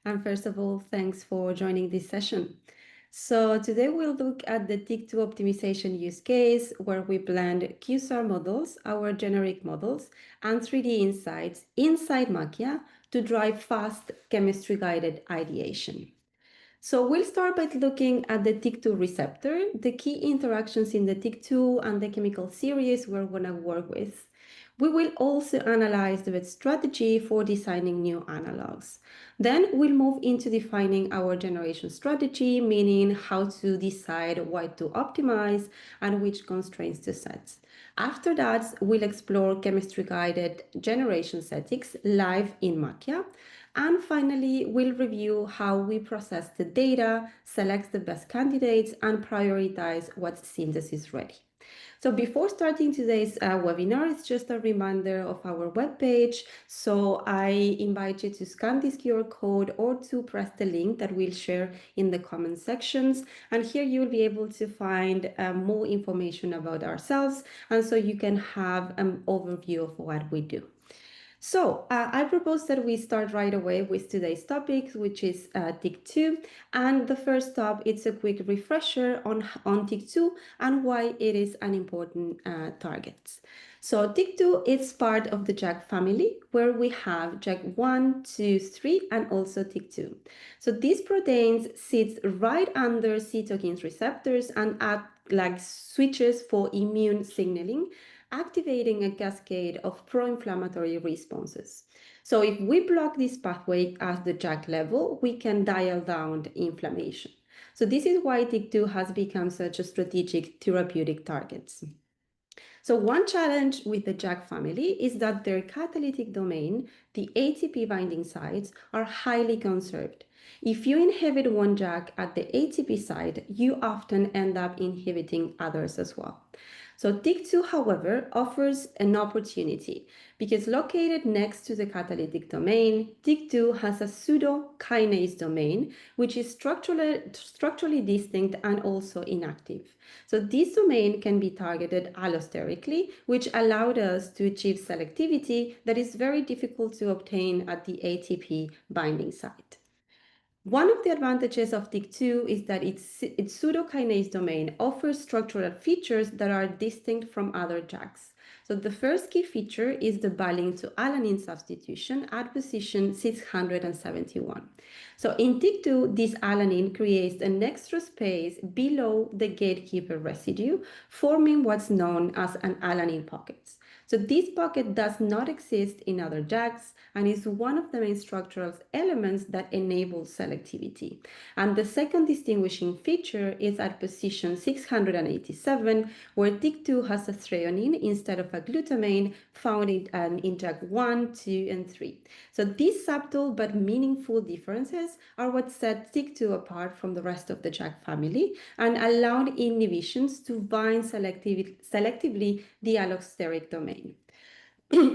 And first of all, thanks for joining this session. So today we'll look at the TYK2 optimization use case where we blend QSAR models, our generic models, and 3D insights inside Makya to drive fast chemistry-guided ideation. So we'll start by looking at the TYK2 receptor, the key interactions in the TYK2 and the chemical series we're going to work with. We will also analyze the strategy for designing new analogs. Then we'll move into defining our generation strategy, meaning how to decide what to optimize and which constraints to set. After that, we'll explore chemistry-guided generation settings live in Makya. And finally, we'll review how we process the data, select the best candidates, and prioritize what's synthesis ready. So before starting today's webinar, it's just a reminder of our webpage. So I invite you to scan this QR code or to press the link that we'll share in the comment sections. And here you'll be able to find more information about ourselves. And so you can have an overview of what we do. So I propose that we start right away with today's topic, which is TYK2. And the first stop, it's a quick refresher on TYK2 and why it is an important target. So TYK2 is part of the JAK family, where we have JAK1, 2, 3, and also TYK2. So these proteins sit right under cytokine receptors and act like switches for immune signaling, activating a cascade of pro-inflammatory responses. So if we block this pathway at the JAK level, we can dial down the inflammation. So this is why TYK2 has become such a strategic therapeutic target. So one challenge with the JAK family is that their catalytic domain, the ATP binding sites, are highly conserved. If you inhibit one JAK at the ATP site, you often end up inhibiting others as well. So TYK2, however, offers an opportunity because located next to the catalytic domain, TYK2 has a pseudo-kinase domain, which is structurally distinct and also inactive. So this domain can be targeted allosterically, which allowed us to achieve selectivity that is very difficult to obtain at the ATP binding site. One of the advantages of TYK2 is that its pseudokinase domain offers structural features that are distinct from other JAKs. So the first key feature is the binding to alanine substitution at position 671. So in TYK2, this alanine creates an extra space below the gatekeeper residue, forming what's known as an alanine pocket. So this pocket does not exist in other JAKs and is one of the main structural elements that enable selectivity. And the second distinguishing feature is at position 687, where TYK2 has a threonine instead of a glutamine found in JAK1, 2, and 3. So these subtle but meaningful differences are what set TYK2 apart from the rest of the JAK family and allowed inhibitions to bind selectively the allosteric domain.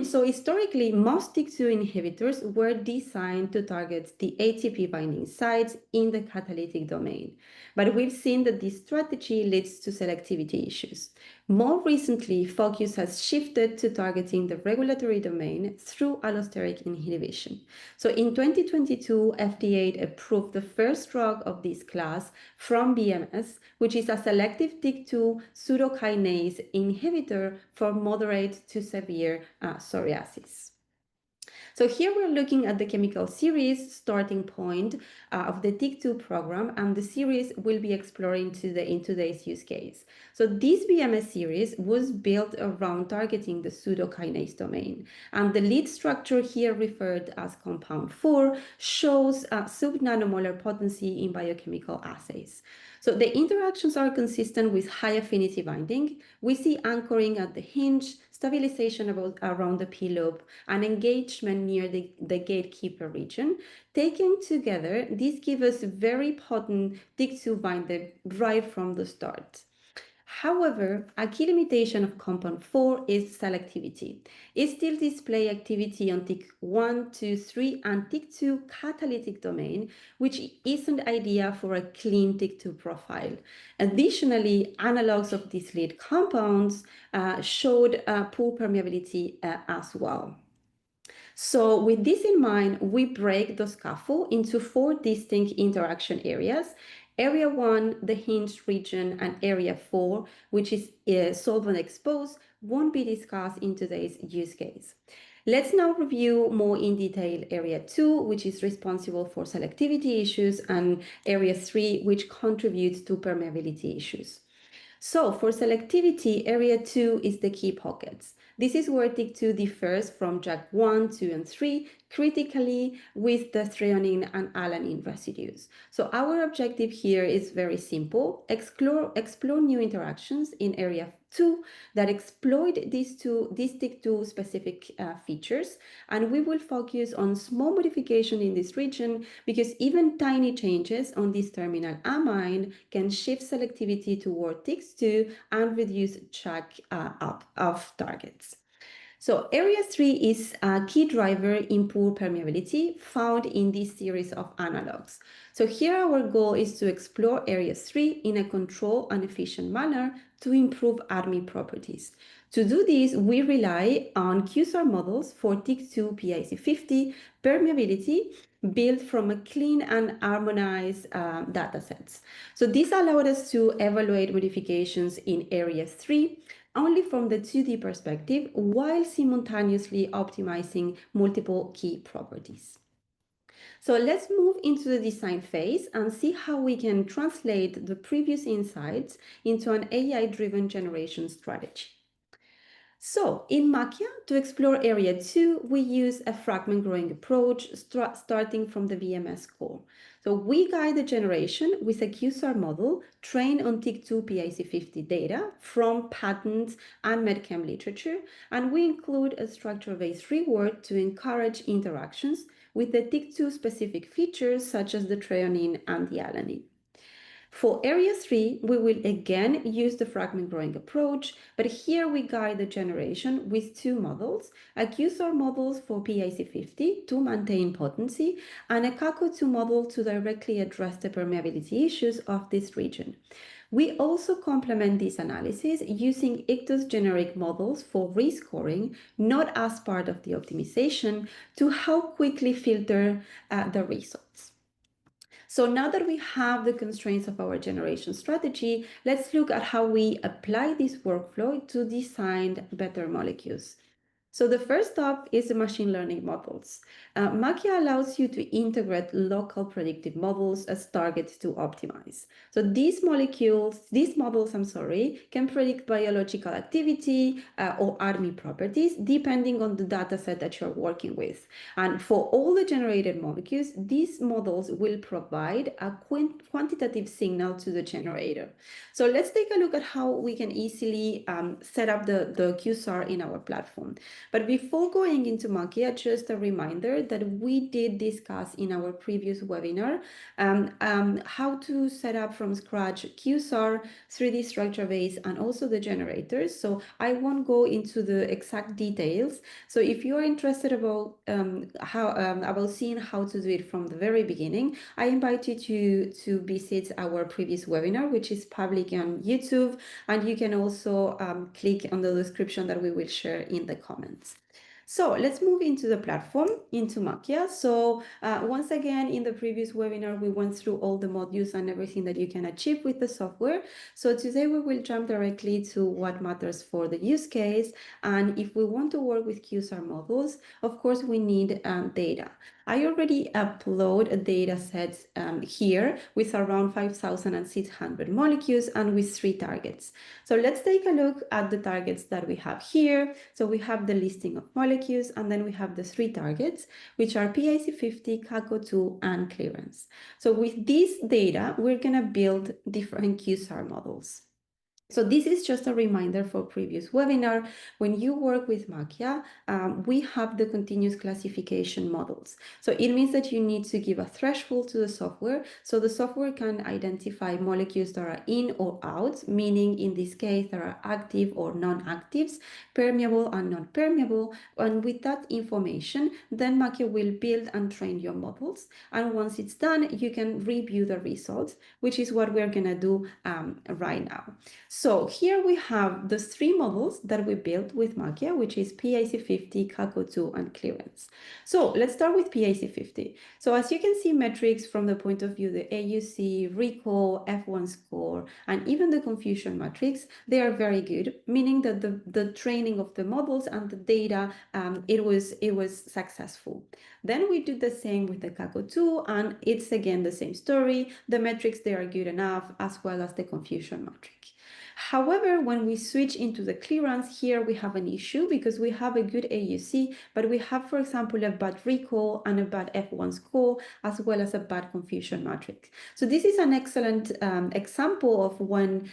So historically, most TYK2 inhibitors were designed to target the ATP binding sites in the catalytic domain, but we've seen that this strategy leads to selectivity issues. More recently, focus has shifted to targeting the regulatory domain through allosteric inhibition. So in 2022, FDA approved the first drug of this class from BMS, which is a selective TYK2 pseudokinase inhibitor for moderate to severe psoriasis. So here we're looking at the chemical series starting point of the TYK2 program, and the series will be exploring in today's use case. So this BMS series was built around targeting the pseudokinase domain, and the lead structure here referred as compound 4 shows subnanomolar potency in biochemical assays. So the interactions are consistent with high affinity binding. We see anchoring at the hinge, stabilization around the P-loop, and engagement near the gatekeeper region. Taken together, these give us very potent TYK2 binder right from the start. However, a key limitation of compound 4 is selectivity. It still displays activity on TYK1, 2, 3, and TYK2 catalytic domain, which isn't ideal for a clean TYK2 profile. Additionally, analogs of these lead compounds showed poor permeability as well. So with this in mind, we break the scaffold into 4 distinct interaction areas. Area 1, the hinged region, and Area 4, which is solvent exposed, won't be discussed in today's use case. Let's now review more in detail Area 2, which is responsible for selectivity issues, and Area 3, which contributes to permeability issues. So for selectivity, area 2 is the key pockets. This is where TYK2 differs from JAK1, 2, and 3 critically with the threonine and alanine residues. So our objective here is very simple. Explore new interactions in area 2 that exploit these TYK2 specific features, and we will focus on small modification in this region because even tiny changes on this terminal amine can shift selectivity toward TYK2 and reduce check off targets. So area 3 is a key driver in poor permeability found in this series of analogs. So here our goal is to explore area 3 in a controlled and efficient manner to improve ADME properties. To do this, we rely on QSAR models for TYK2 PIC50 permeability built from a clean and harmonized datasets. So this allowed us to evaluate modifications in area 3 only from the 2D perspective while simultaneously optimizing multiple key properties. So let's move into the design phase and see how we can translate the previous insights into an AI-driven generation strategy. So in Makya, to explore area 2, we use a fragment growing approach starting from the VMS core. So we guide the generation with a QSAR model trained on TYK2 PIC50 data from patents and medchem literature, and we include a structure-based reward to encourage interactions with the TYK2 specific features such as the threonine and the alanine. For area 3, we will again use the fragment growing approach, but here we guide the generation with 2 models, a QSAR model for PIC50 to maintain potency, and a CACO2 model to directly address the permeability issues of this region. We also complement this analysis using Iktos generic models for rescoring, not as part of the optimization, to help quickly filter the results. So now that we have the constraints of our generation strategy, let's look at how we apply this workflow to design better molecules. So the first step is the machine learning models. Makya allows you to integrate local predictive models as targets to optimize. So these models, can predict biological activity or ADME properties depending on the data set that you're working with. And for all the generated molecules, these models will provide a quantitative signal to the generator. So let's take a look at how we can easily set up the QSAR in our platform. But before going into Makya, just a reminder that we did discuss in our previous webinar how to set up from scratch QSAR, 3D structure base, and also the generators. So I won't go into the exact details. So if you're interested about seeing how to do it from the very beginning, I invite you to visit our previous webinar, which is public on YouTube, and you can also click on the description that we will share in the comments. So let's move into the platform, into Makya. So once again, in the previous webinar, we went through all the modules and everything that you can achieve with the software. So today we will jump directly to what matters for the use case. And if we want to work with QSAR models, of course, we need data. I already upload data sets here with around 5,600 molecules and with 3 targets. So let's take a look at the targets that we have here. So we have the listing of molecules, and then we have the 3 targets, which are PIC50, CACO2, and clearance. So with this data, we're going to build different QSAR models. So this is just a reminder for previous webinar. When you work with Makya, we have the continuous classification models. So it means that you need to give a threshold to the software, so the software can identify molecules that are in or out, meaning in this case, there are active or non-actives, permeable and non-permeable. And with that information, then Makya will build and train your models. And once it's done, you can review the results, which is what we're gonna do right now. So here we have the three models that we built with Makya, which is PIC50, QACO2, and clearance. So let's start with PIC50. So as you can see, metrics from the point of view, the AUC, recall, F1 score, and even the confusion matrix, they are very good, meaning that the training of the models and the data, it was successful. Then we do the same with the QACO2, and it's again the same story. The metrics, they are good enough, as well as the confusion matrix. However, when we switch into the clearance, here we have an issue because we have a good AUC, but we have, for example, a bad recall and a bad F1 score, as well as a bad confusion matrix. So this is an excellent example of when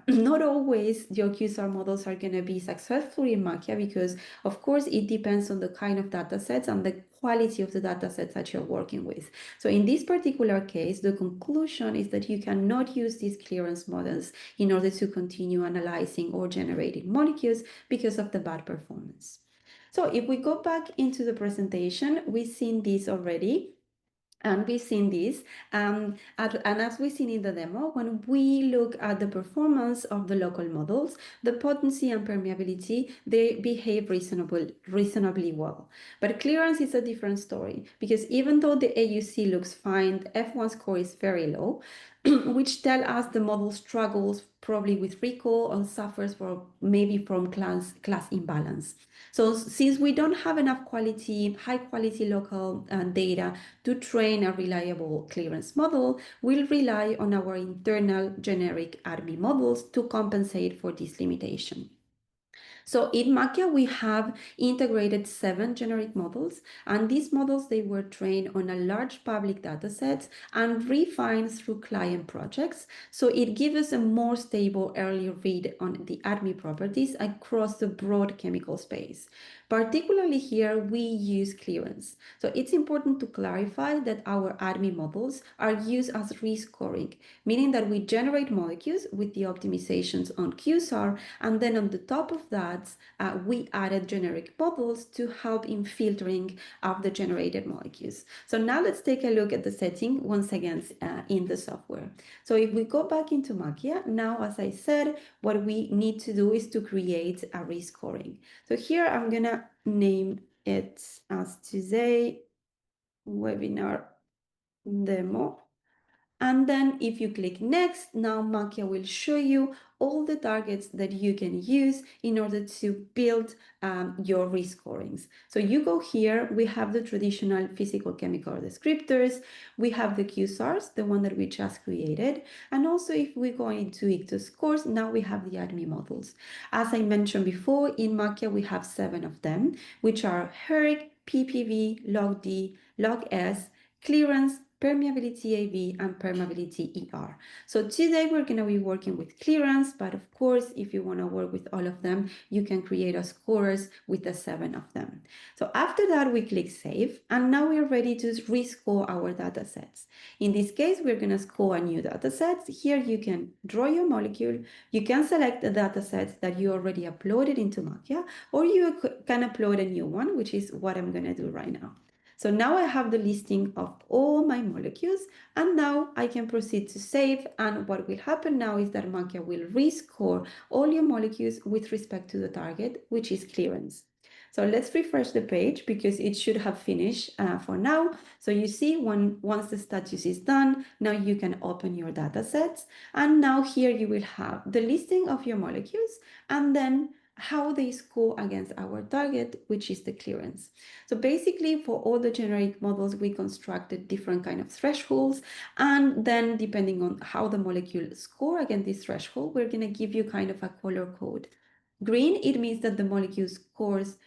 not always your QSAR models are going to be successful in Makya, because of course it depends on the kind of data sets and the quality of the data sets that you're working with. So in this particular case, the conclusion is that you cannot use these clearance models in order to continue analyzing or generating molecules because of the bad performance. So if we go back into the presentation, we've seen this already. And we've seen this, and as we've seen in the demo, when we look at the performance of the local models, the potency and permeability, they behave reasonably well. But clearance is a different story, because even though the AUC looks fine, the F1 score is very low, which tell us the model struggles probably with recall or suffers maybe from class imbalance. So since we don't have enough high quality local data to train a reliable clearance model, we'll rely on our internal generic ARMI models to compensate for this limitation. So in Makya, we have integrated 7 generic models, and these models, they were trained on a large public data sets and refined through client projects. So it gives us a more stable early read on the ADME properties across the broad chemical space. Particularly here, we use clearance. So it's important to clarify that our ADME models are used as rescoring, meaning that we generate molecules with the optimizations on QSAR, and then on the top of that, we added generic models to help in filtering of the generated molecules. So now let's take a look at the setting once again in the software. So if we go back into Makya, now as I said, what we need to do is to create a rescoring. So here I'm gonna name it as today webinar demo. And then if you click next, now Makya will show you all the targets that you can use in order to build your rescorings. So you go here, we have the traditional physical chemical descriptors, we have the QSARs, the one that we just created, and also if we go into Iktos scores, now we have the ADME models. As I mentioned before, in Makya we have 7 of them, which are HERC, PPV, log-D, log-S, clearance, permeability AV, and permeability ER. So today we're going to be working with clearance, but of course, if you want to work with all of them, you can create a scores with the 7 of them. So after that, we click save, and now we're ready to rescore our data sets. In this case, we're going to score a new data set. Here you can draw your molecule, you can select the data sets that you already uploaded into Makya, or you can upload a new one, which is what I'm going to do right now. So now I have the listing of all my molecules, and now I can proceed to save, and what will happen now is that Makya will rescore all your molecules with respect to the target, which is clearance. So let's refresh the page because it should have finished for now. So you see once the status is done, now you can open your data sets, and now here you will have the listing of your molecules and then how they score against our target, which is the clearance. So basically for all the generic models, we constructed different kind of thresholds, and then depending on how the molecule score against this threshold, we're going to give you kind of a color code. Green, it means that the molecule scores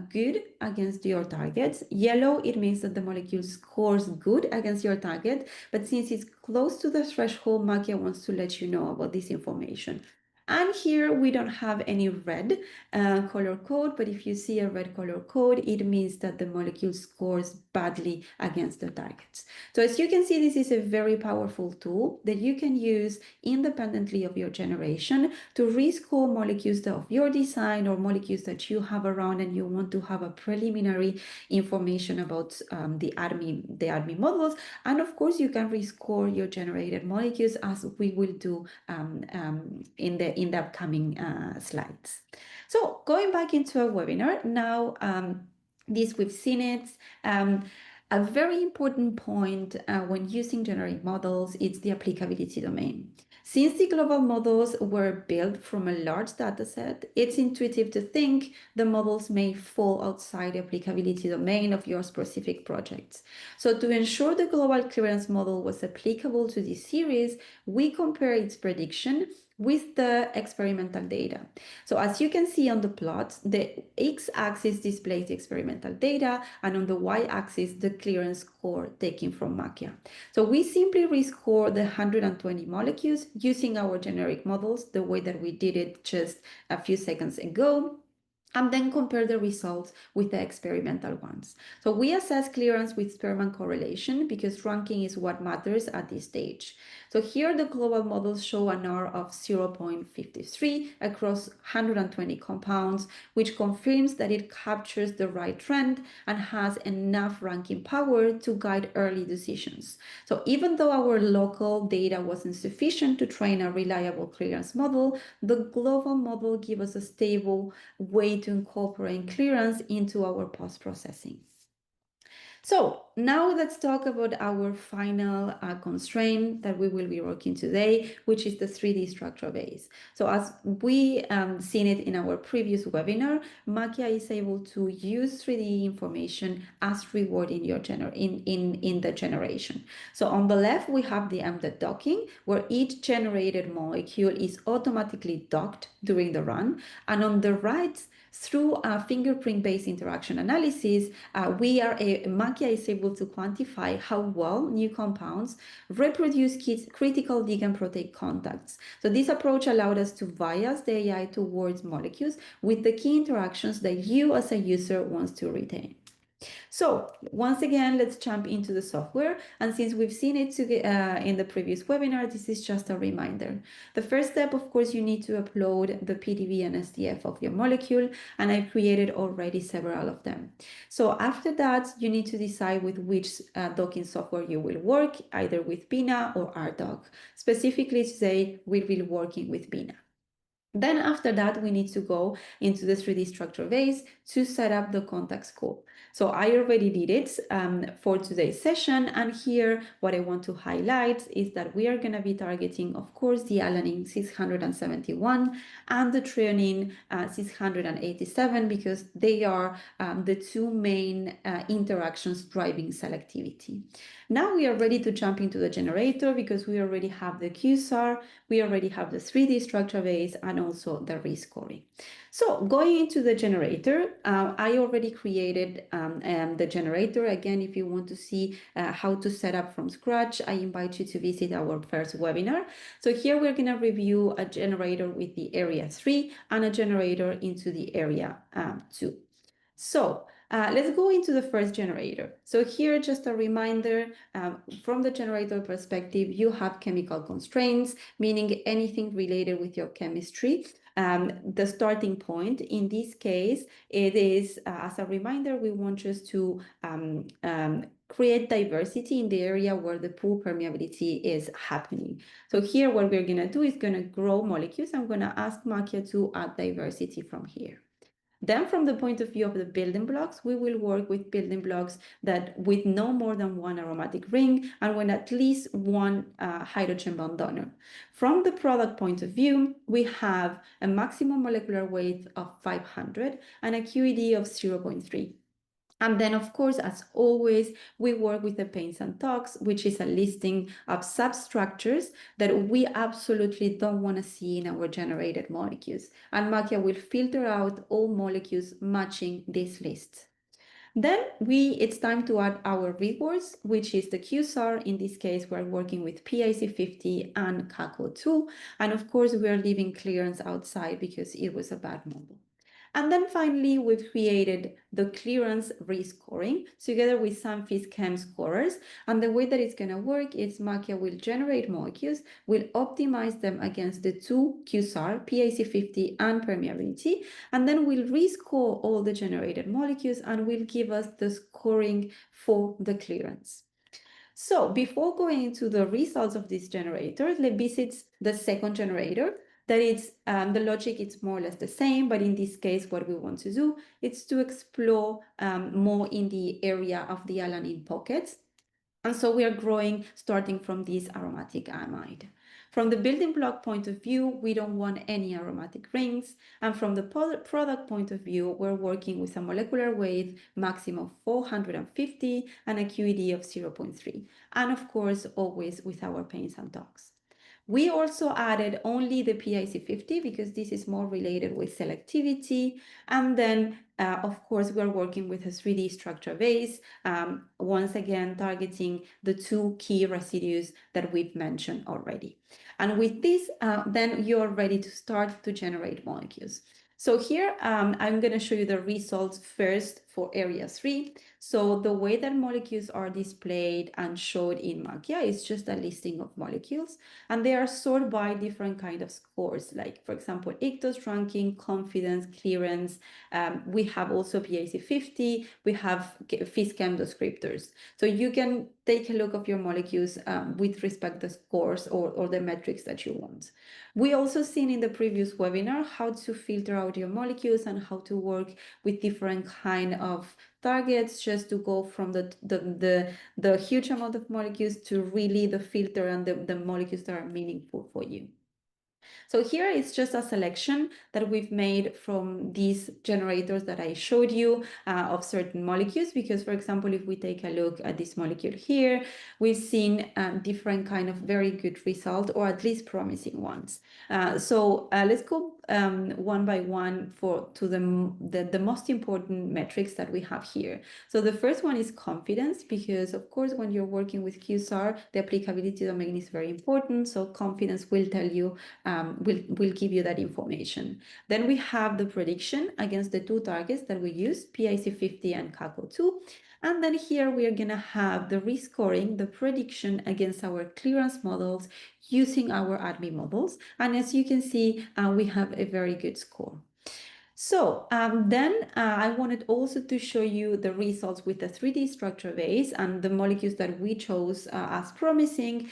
good against your targets. Yellow, it means that the molecule scores good against your target, but since it's close to the threshold, Makya wants to let you know about this information. And here we don't have any red color code, but if you see a red color code, it means that the molecule scores badly against the targets. So as you can see, this is a very powerful tool that you can use independently of your generation to rescore molecules of your design or molecules that you have around and you want to have a preliminary information about the ADME models. And of course, you can rescore your generated molecules as we will do in in the upcoming slides. So going back into our webinar now, this we've seen it. A very important point when using generic models is the applicability domain. Since the global models were built from a large dataset, it's intuitive to think the models may fall outside the applicability domain of your specific projects. So to ensure the global clearance model was applicable to this series, we compare its prediction with the experimental data. So as you can see on the plot, the x-axis displays the experimental data, and on the y-axis, the clearance score taken from Makya. So we simply rescore the 120 molecules using our generic models, the way that we did it just a few seconds ago, and then compare the results with the experimental ones. So we assess clearance with Spearman correlation because ranking is what matters at this stage. So here the global models show an R of 0.53 across 120 compounds, which confirms that it captures the right trend and has enough ranking power to guide early decisions. So even though our local data wasn't sufficient to train a reliable clearance model, the global model gives us a stable way to incorporate clearance into our post-processing. So now let's talk about our final constraint that we will be working today, which is the 3D structure base. So as we seen it in our previous webinar, Makya is able to use 3D information as reward in your in the generation. So on the left, we have the embedded docking, where each generated molecule is automatically docked during the run. And on the right, through a fingerprint-based interaction analysis, Makya is able to quantify how well new compounds reproduce critical ligand protein contacts. So this approach allowed us to bias the AI towards molecules with the key interactions that you as a user wants to retain. So once again, let's jump into the software. And since we've seen it in the previous webinar, this is just a reminder. The first step, of course, you need to upload the PDB and SDF of your molecule, and I've created already several of them. So after that, you need to decide with which docking software you will work, either with Bina or RDoc. Specifically today, we will be working with Bina. Then after that, we need to go into the 3D structure base to set up the contact scope. So I already did it for today's session. And here, what I want to highlight is that we are going to be targeting, of course, the alanine 671 and the threonine 687, because they are the two main interactions driving selectivity. Now we are ready to jump into the generator because we already have the QSAR, we already have the 3D structure base, and also the rescoring. So going into the generator, I already created the generator. Again, if you want to see how to set up from scratch, I invite you to visit our first webinar. So here we're going to review a generator with the area 3 and a generator into the area 2. So let's go into the first generator. So here, just a reminder, from the generator perspective, you have chemical constraints, meaning anything related with your chemistry. The starting point, in this case, it is, as a reminder, we want just to create diversity in the area where the pool permeability is happening. So here, what we're going to do is going to grow molecules. I'm going to ask Makya to add diversity from here. Then from the point of view of the building blocks, we will work with building blocks that with no more than one aromatic ring and with at least one hydrogen bond donor. From the product point of view, we have a maximum molecular weight of 500 and a QED of 0.3. And then, of course, as always, we work with the paints and talks, which is a listing of substructures that we absolutely don't want to see in our generated molecules. And Makya will filter out all molecules matching this list. Then it's time to add our rewards, which is the QSAR. In this case, we're working with PIC50 and CACO2. And of course, we're leaving clearance outside because it was a bad model. And then finally, we've created the clearance rescoring together with some chem scorers. And the way that it's going to work is Makya will generate molecules, will optimize them against the two QSAR, PIC50 and permeability, and then we'll rescore all the generated molecules and will give us the scoring for the clearance. So before going into the results of this generator, let's visit the second generator, that it's the logic is more or less the same, but in this case, what we want to do is to explore more in the area of the alanine pockets. And so we are growing starting from this aromatic amide. From the building block point of view, we don't want any aromatic rings. And from the product point of view, we're working with a molecular weight maximum of 450 and a QED of 0.3. And of course, always with our pains and dogs. We also added only the PIC50 because this is more related with selectivity. And then, of course, we're working with a 3D structure base, once again, targeting the two key residues that we've mentioned already. And with this, then you're ready to start to generate molecules. So here, I'm going to show you the results first for area 3. So the way that molecules are displayed and showed in Makya is just a listing of molecules, and they are sorted by different kind of scores, like, for example, Iktos ranking, confidence, clearance. We have also PAC50, we have Phys-Chem descriptors. So you can take a look of your molecules with respect to scores or the metrics that you want. We also seen in the previous webinar how to filter out your molecules and how to work with different kind of targets, just to go from the huge amount of molecules to really the filter and the molecules that are meaningful for you. So here is just a selection that we've made from these generators that I showed you of certain molecules, because, for example, if we take a look at this molecule here, we've seen different kind of very good results, or at least promising ones. So let's go one by one to the most important metrics that we have here. So the first one is confidence, because of course when you're working with QSAR, the applicability domain is very important. So confidence will tell you, will give you that information. Then we have the prediction against the two targets that we use, PIC50 and CACO2. And then here we are going to have the rescoring, the prediction against our clearance models using our ADME models. And as you can see, we have a very good score. So then I wanted also to show you the results with the 3D structure base and the molecules that we chose as promising.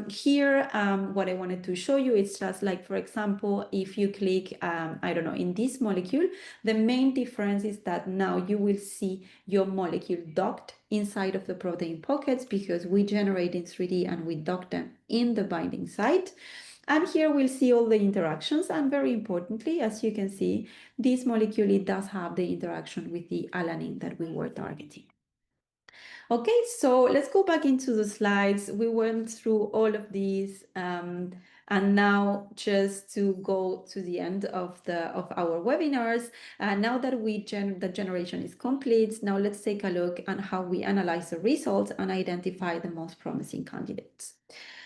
Here, what I wanted to show you is just like, for example, if you click, I don't know, in this molecule, the main difference is that now you will see your molecule docked inside of the protein pockets, because we generate in 3D and we dock them in the binding site. And here we'll see all the interactions, and very importantly, as you can see, this molecule, it does have the interaction with the alanine that we were targeting. Okay, so let's go back into the slides. We went through all of these, and now just to go to the end of our webinars, now that the generation is complete, now let's take a look at how we analyze the results and identify the most promising candidates.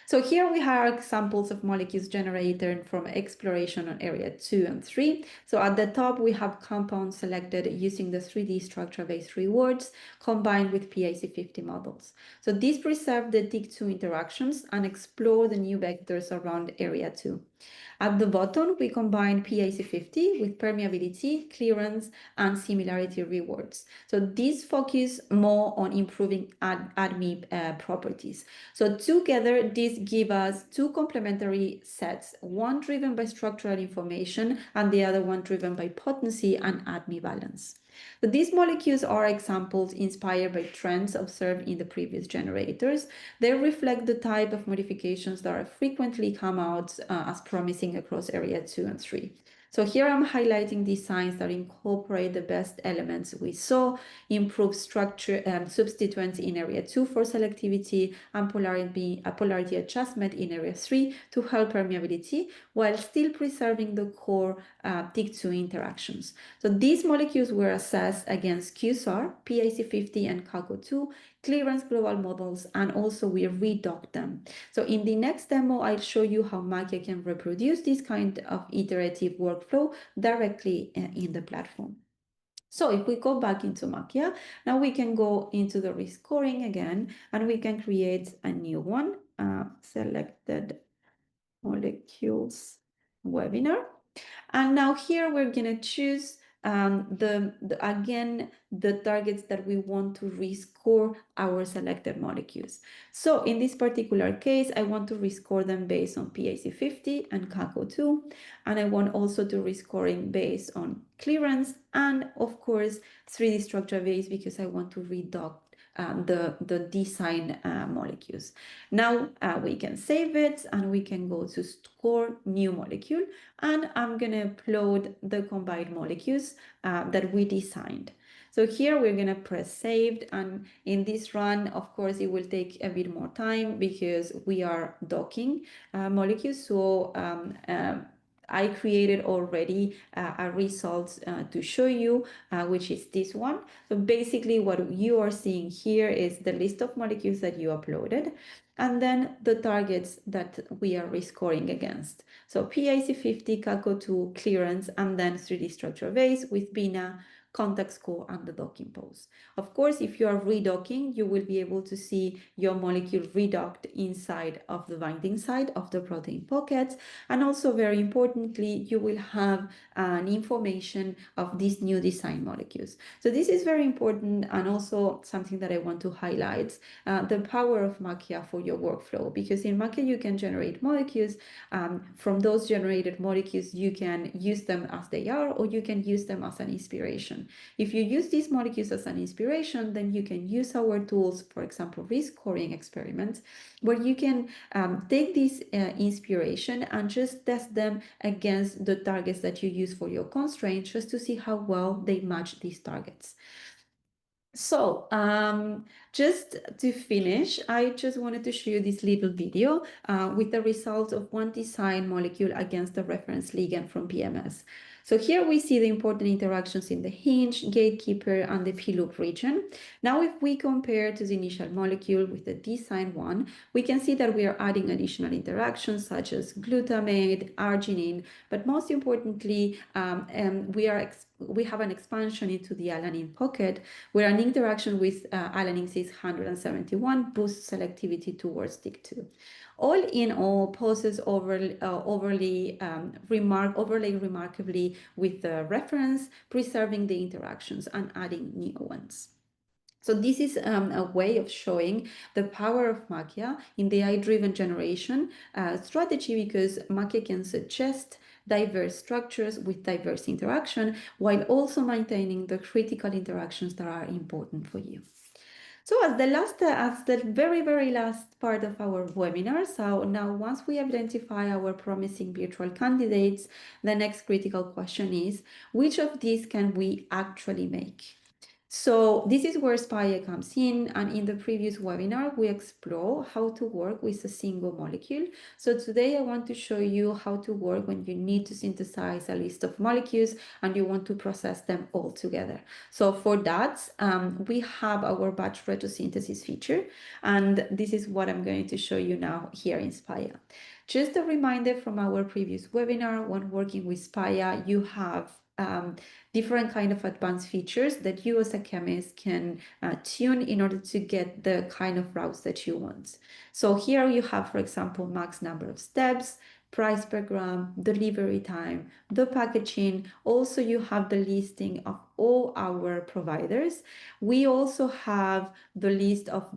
So here we have examples of molecules generated from exploration on area 2 and 3. So at the top, we have compounds selected using the 3D structure-based rewards combined with PIC50 models. So these preserve the TYK2 interactions and explore the new vectors around area 2. At the bottom, we combine PIC50 with permeability, clearance, and similarity rewards. So these focus more on improving ADME properties. So together, these give us two complementary sets, one driven by structural information and the other one driven by potency and ADME balance. So these molecules are examples inspired by trends observed in the previous generators. They reflect the type of modifications that are frequently come out as promising across area 2 and 3. So here I'm highlighting designs that incorporate the best elements we saw, improve structure and substituents in area 2 for selectivity, and polarity adjustment in area 3 to help permeability, while still preserving the core TYK2 interactions. So these molecules were assessed against QSAR, PIC50, and CACO2, clearance global models, and also we redocked them. So in the next demo, I'll show you how Makya can reproduce this kind of iterative workflow directly in the platform. So if we go back into Makya, now we can go into the rescoring again, and we can create a new one, selected molecules webinar. And now here we're going to choose again, the targets that we want to rescore our selected molecules. So in this particular case, I want to rescore them based on PAC50 and CACO2, and I want also to rescoring based on clearance and of course 3D structure based because I want to redock the design molecules. Now we can save it and we can go to score new molecule, and I'm gonna upload the combined molecules that we designed. So here we're gonna press saved, and in this run, of course, it will take a bit more time because we are docking molecules. So I created already a result to show you, which is this one. So basically what you are seeing here is the list of molecules that you uploaded, and then the targets that we are rescoring against. So PIC50, CACO2, clearance, and then 3D structure base with BINA, contact score, and the docking pose. Of course, if you are redocking, you will be able to see your molecule redocked inside of the binding site of the protein pockets. And also, very importantly, you will have an information of these new design molecules. So this is very important, and also something that I want to highlight, the power of Makya for your workflow, because in Makya you can generate molecules. From those generated molecules, you can use them as they are, or you can use them as an inspiration. If you use these molecules as an inspiration, then you can use our tools, for example, rescoring experiments, where you can take this inspiration and just test them against the targets that you use for your constraint, just to see how well they match these targets. So just to finish, I just wanted to show you this little video with the results of one design molecule against the reference ligand from PMS. So here we see the important interactions in the hinge, gatekeeper, and the P-loop region. Now, if we compare to the initial molecule with the design one, we can see that we are adding additional interactions such as glutamate, arginine, but most importantly, we have an expansion into the alanine pocket, where an interaction with alanine cis-171 boosts selectivity towards TYK2. All in all, poses overlay remarkably with the reference, preserving the interactions and adding new ones. So this is a way of showing the power of Makya in the AI-driven generation strategy, because Makya can suggest diverse structures with diverse interaction while also maintaining the critical interactions that are important for you. So as the very last part of our webinar, so now once we identify our promising virtual candidates, the next critical question is, which of these can we actually make? So this is where SPIA comes in, and in the previous webinar, we explore how to work with a single molecule. So today I want to show you how to work when you need to synthesize a list of molecules and you want to process them all together. So for that, we have our batch retrosynthesis feature, and this is what I'm going to show you now here in SPIA. Just a reminder from our previous webinar, when working with SPIA, you have different kind of advanced features that you as a chemist can tune in order to get the kind of routes that you want. So here you have, for example, max number of steps, price per gram, delivery time, the packaging. Also, you have the listing of all our providers. We also have the list of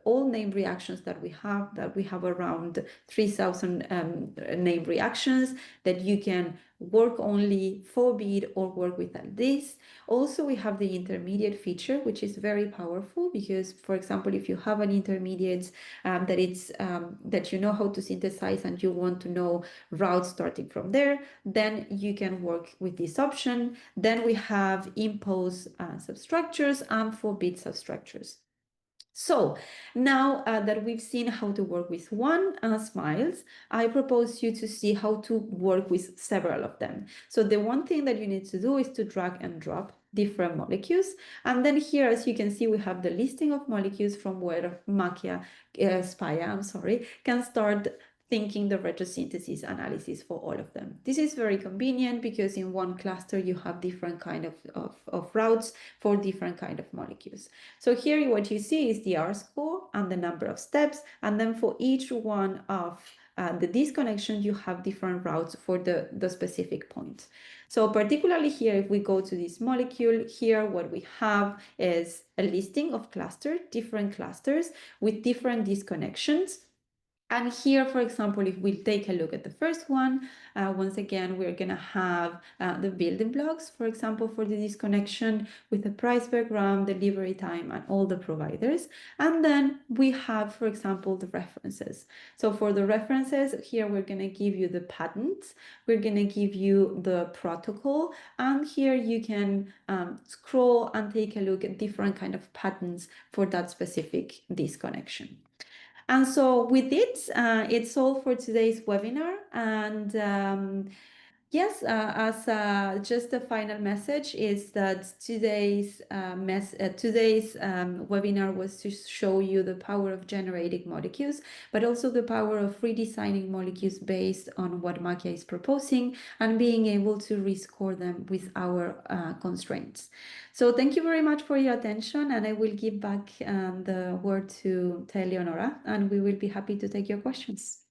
all named reactions that we have around 3,000 named reactions that you can work only, forbid, or work with this. Also, we have the intermediate feature, which is very powerful because, for example, if you have an intermediate that you know how to synthesize and you want to know routes starting from there, then you can work with this option. Then we have impose substructures and forbid substructures. So now that we've seen how to work with one SMILES, I propose you to see how to work with several of them. So the one thing that you need to do is to drag and drop different molecules. And then here, as you can see, we have the listing of molecules from where Makya, SPIA, can start thinking the retrosynthesis analysis for all of them. This is very convenient because in one cluster you have different kind of routes for different kind of molecules. So here what you see is the R score and the number of steps, and then for each one of the disconnection, you have different routes for the specific point. So particularly here, if we go to this molecule here, what we have is a listing of clusters, different clusters with different disconnections. And here, for example, if we take a look at the first one, once again, we're going to have the building blocks, for example, for the disconnection with the price per gram, delivery time, and all the providers. And then we have, for example, the references. So for the references, here we're going to give you the patents, we're going to give you the protocol, and here you can scroll and take a look at different kind of patents for that specific disconnection. And so with it, it's all for today's webinar. And yes, as just a final message is that today's webinar was to show you the power of generating molecules, but also the power of redesigning molecules based on what Makya is proposing and being able to rescore them with our constraints. So thank you very much for your attention, and I will give back the word to Eleonora, and we will be happy to take your questions.